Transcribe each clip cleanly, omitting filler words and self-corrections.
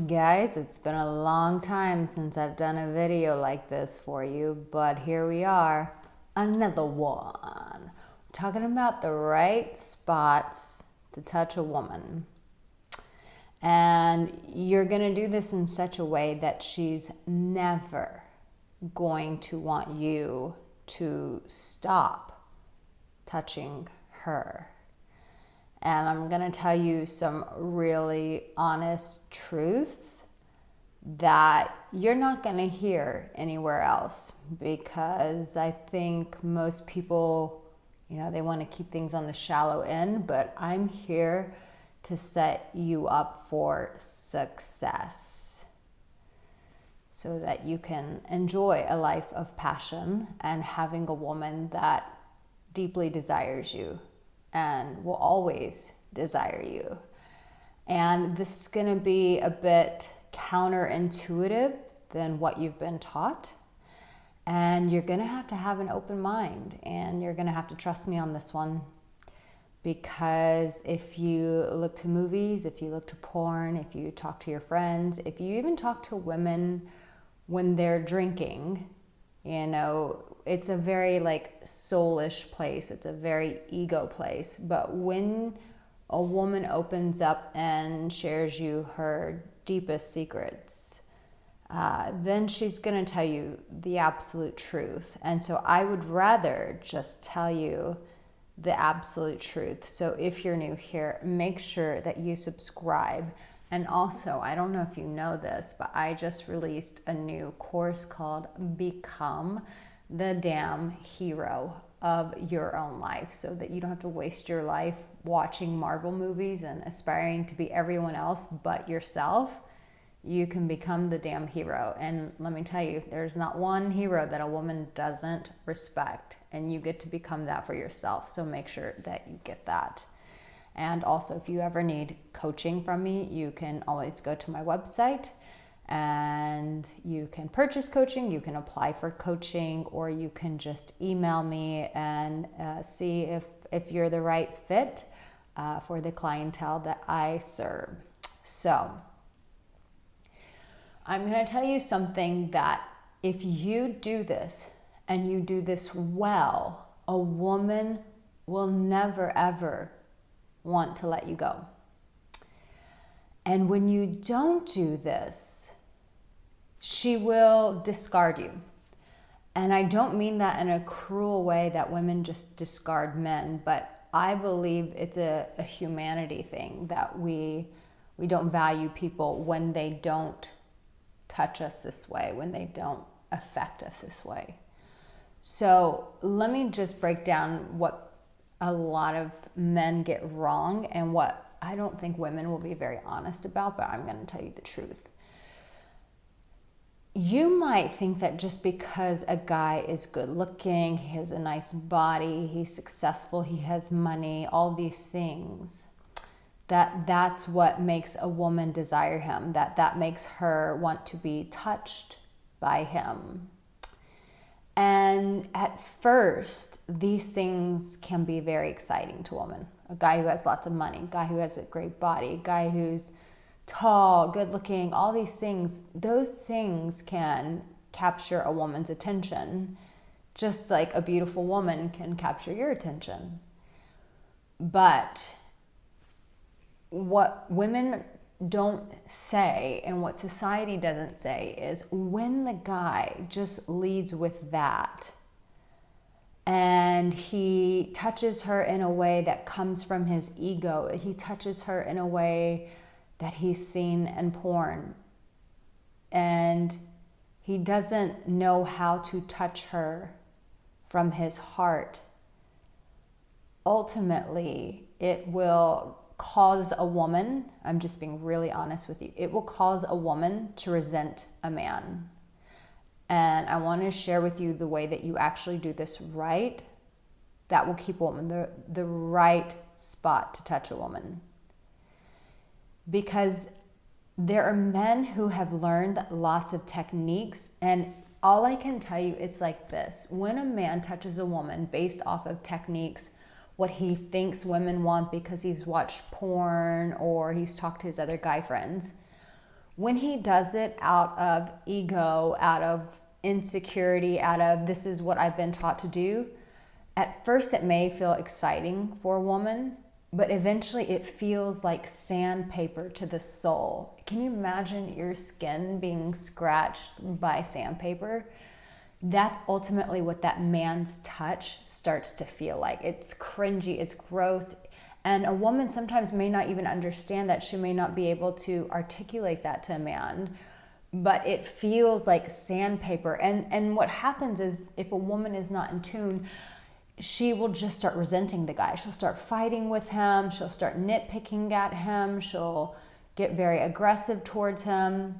Guys, it's been a long time since I've done a video like this for you, but here we are, another one. Talking about the right spots to touch a woman. And you're gonna do this in such a way that she's never going to want you to stop touching her. And I'm going to tell you some really honest truth that you're not going to hear anywhere else, because I think most people, they want to keep things on the shallow end, but I'm here to set you up for success so that you can enjoy a life of passion and having a woman that deeply desires you and will always desire you. And this is going to be a bit counterintuitive than what you've been taught. And you're going to have an open mind, and you're going to have to trust me on this one. Because if you look to movies, if you look to porn, if you talk to your friends, if you even talk to women when they're drinking, it's a very soulish place. It's a very ego place. But when a woman opens up and shares you her deepest secrets, then she's going to tell you the absolute truth. And so I would rather just tell you the absolute truth. So if you're new here, make sure that you subscribe. And also, I don't know if you know this, but I just released a new course called Become the Damn Hero of Your Own Life, so that you don't have to waste your life watching Marvel movies and aspiring to be everyone else but yourself. You can become the damn hero. And let me tell you, there's not one hero that a woman doesn't respect, and you get to become that for yourself. So make sure that you get that. And also, if you ever need coaching from me, you can always go to my website and you can purchase coaching, you can apply for coaching, or you can just email me and see if you're the right fit for the clientele that I serve. So I'm going to tell you something that if you do this and you do this well, a woman will never ever want to let you go. And when you don't do this, she will discard you. And I don't mean that in a cruel way that women just discard men, but I believe it's a humanity thing, that we don't value people when they don't touch us this way, when they don't affect us this way. So let me just break down what a lot of men get wrong and what I don't think women will be very honest about, but I'm going to tell you the truth. You might think that just because a guy is good looking, he has a nice body, he's successful, he has money, all these things, that's what makes a woman desire him, that makes her want to be touched by him. And at first, these things can be very exciting to women. A guy who has lots of money, a guy who has a great body, a guy who's tall, good looking, all these things, those things can capture a woman's attention, just like a beautiful woman can capture your attention. But what women don't say and what society doesn't say is when the guy just leads with that and he touches her in a way that comes from his ego, he touches her in a way that he's seen in porn, and he doesn't know how to touch her from his heart, ultimately it will cause a woman, I'm just being really honest with you, it will cause a woman to resent a man. And I want to share with you the way that you actually do this right, that will keep a woman, the right spot to touch a woman. Because there are men who have learned lots of techniques, and all I can tell you, it's like this. When a man touches a woman based off of techniques, what he thinks women want because he's watched porn or he's talked to his other guy friends, When he does it out of ego, out of insecurity, out of this is what I've been taught to do, at first it may feel exciting for a woman, but eventually it feels like sandpaper to the soul. Can you imagine your skin being scratched by sandpaper? That's ultimately what that man's touch starts to feel like. It's cringy, it's gross. And a woman sometimes may not even understand that. She may not be able to articulate that to a man, but it feels like sandpaper. And what happens is, if a woman is not in tune, she will just start resenting the guy. She'll start fighting with him. She'll start nitpicking at him. She'll get very aggressive towards him.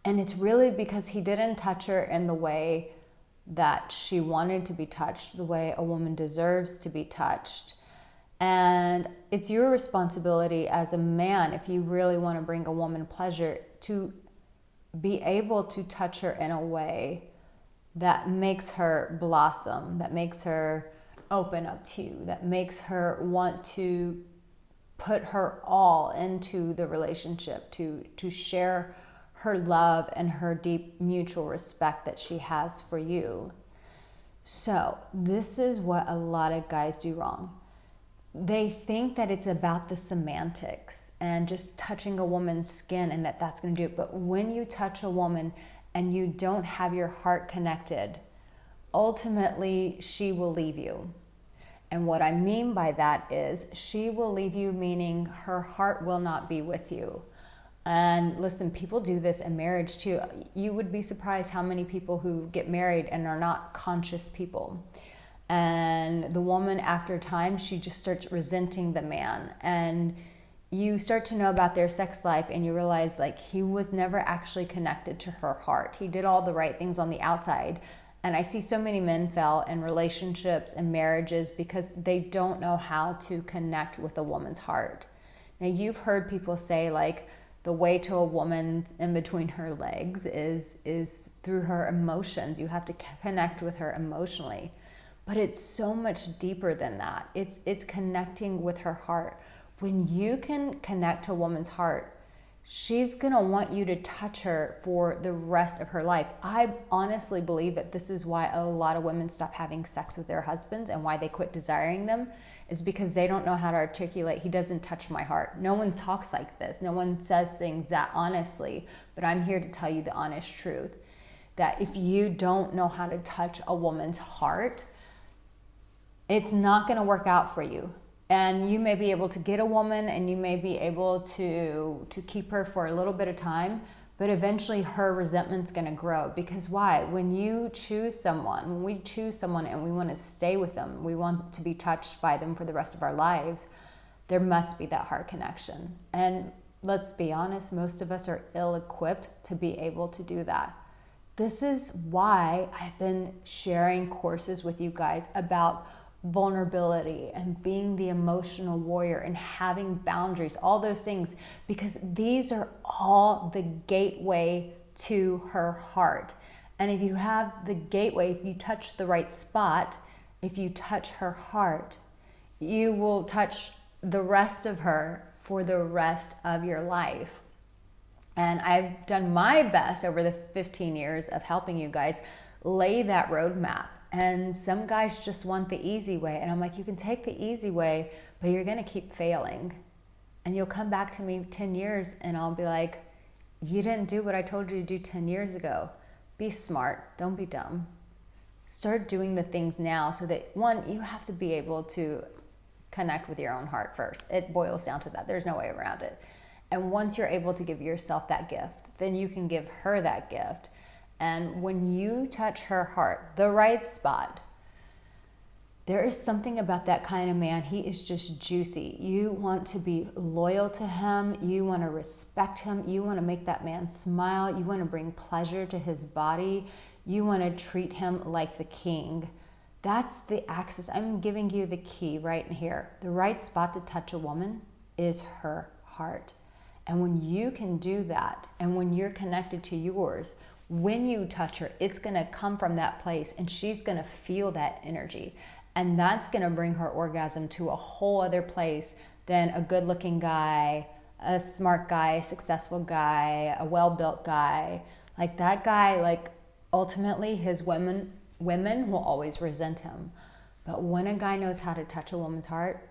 And it's really because he didn't touch her in the way that she wanted to be touched, the way a woman deserves to be touched. And it's your responsibility as a man, if you really want to bring a woman pleasure, to be able to touch her in a way that makes her blossom, that makes her open up to you, that makes her want to put her all into the relationship, to share her love and her deep mutual respect that she has for you. So this is what a lot of guys do wrong. They think that it's about the semantics and just touching a woman's skin and that's going to do it. But when you touch a woman and you don't have your heart connected, ultimately she will leave you. And what I mean by that is she will leave you, meaning her heart will not be with you. And listen, people do this in marriage too. You would be surprised how many people who get married and are not conscious people. And the woman, after time, she just starts resenting the man. And you start to know about their sex life and you realize like he was never actually connected to her heart. He did all the right things on the outside. And I see so many men fail in relationships and marriages because they don't know how to connect with a woman's heart. Now, you've heard people say like the way to a woman's in between her legs is through her emotions. You have to connect with her emotionally. But it's so much deeper than that. It's connecting with her heart. When you can connect to a woman's heart, she's gonna want you to touch her for the rest of her life. I honestly believe that this is why a lot of women stop having sex with their husbands and why they quit desiring them, is because they don't know how to articulate, he doesn't touch my heart. No one talks like this. No one says things that honestly, but I'm here to tell you the honest truth, that if you don't know how to touch a woman's heart, it's not going to work out for you. And you may be able to get a woman and you may be able to keep her for a little bit of time, but eventually her resentment's going to grow. Because why? When you choose someone, when we choose someone and we want to stay with them, we want to be touched by them for the rest of our lives, there must be that heart connection. And let's be honest, most of us are ill-equipped to be able to do that. This is why I've been sharing courses with you guys about vulnerability and being the emotional warrior and having boundaries, all those things, because these are all the gateway to her heart. And if you have the gateway, if you touch the right spot, if you touch her heart, you will touch the rest of her for the rest of your life. And I've done my best over the 15 years of helping you guys lay that roadmap. And some guys just want the easy way. And I'm like, you can take the easy way, but you're going to keep failing. And you'll come back to me 10 years and I'll be like, you didn't do what I told you to do 10 years ago. Be smart. Don't be dumb. Start doing the things now so that, one, you have to be able to connect with your own heart first. It boils down to that. There's no way around it. And once you're able to give yourself that gift, then you can give her that gift. And when you touch her heart, the right spot, there is something about that kind of man. He is just juicy. You want to be loyal to him. You want to respect him. You want to make that man smile. You want to bring pleasure to his body. You want to treat him like the king. That's the axis. I'm giving you the key right in here. The right spot to touch a woman is her heart. And when you can do that, and when you're connected to yours, when you touch her, it's going to come from that place and she's going to feel that energy. And that's going to bring her orgasm to a whole other place than a good looking guy, a smart guy, successful guy, a well-built guy, like that guy, like ultimately his women will always resent him. But when a guy knows how to touch a woman's heart,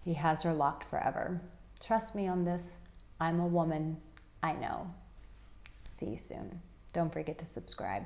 he has her locked forever. Trust me on this. I'm a woman. I know. See you soon. Don't forget to subscribe.